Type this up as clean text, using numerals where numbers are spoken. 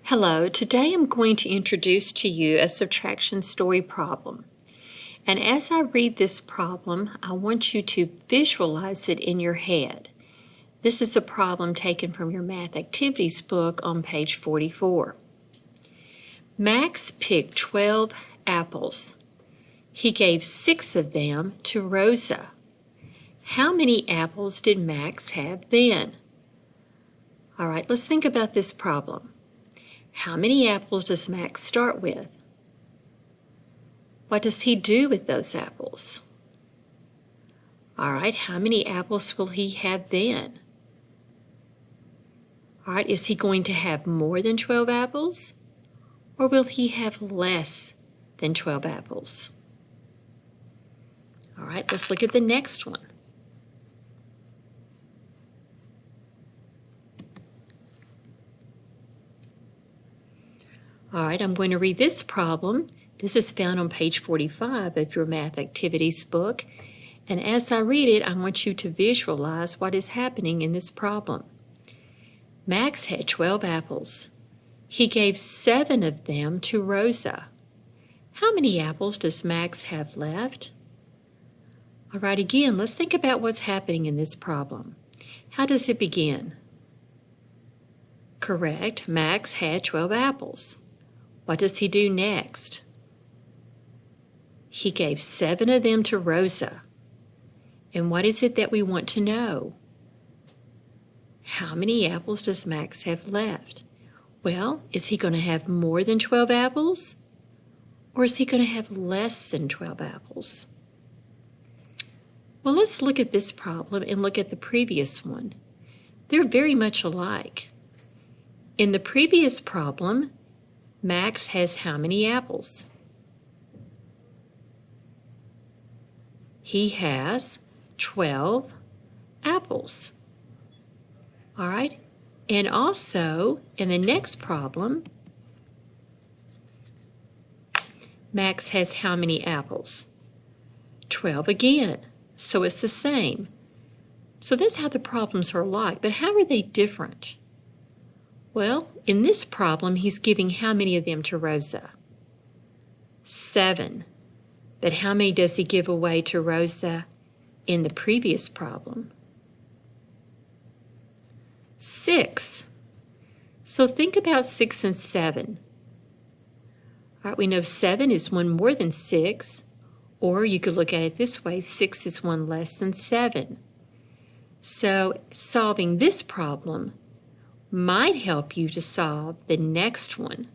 Hello, today I'm going to introduce to you a subtraction story problem. And as I read this problem, I want you to visualize it in your head. This is a problem taken from your math activities book on page 44. Max picked 12 apples. He gave 6 of them to Rosa. How many apples did Max have then? All right, let's think about this problem. How many apples does Max start with? What does he do with those apples? All right, how many apples will he have then? All right, is he going to have more than 12 apples? Or will he have less than 12 apples? All right, let's look at the next one. All right, I'm going to read this problem. This is found on page 45 of your math activities book. And as I read it, I want you to visualize what is happening in this problem. Max had 12 apples. He gave 7 of them to Rosa. How many apples does Max have left? All right, again, let's think about what's happening in this problem. How does it begin? Correct, Max had 12 apples. What does he do next? He gave 7 of them to Rosa. And what is it that we want to know? How many apples does Max have left? Well, is he going to have more than 12 apples? Or is he going to have less than 12 apples? Well, let's look at this problem and look at the previous one. They're very much alike. In the previous problem, Max has how many apples? He has 12 apples. All right, and also in the next problem, Max has how many apples? 12 again, so it's the same. So that's how the problems are alike, but how are they different? Well, in this problem, he's giving how many of them to Rosa? 7. But how many does he give away to Rosa in the previous problem? 6. So think about 6 and 7. All right, we know 7 is one more than 6, or you could look at it this way, 6 is one less than 7. So solving this problem might help you to solve the next one.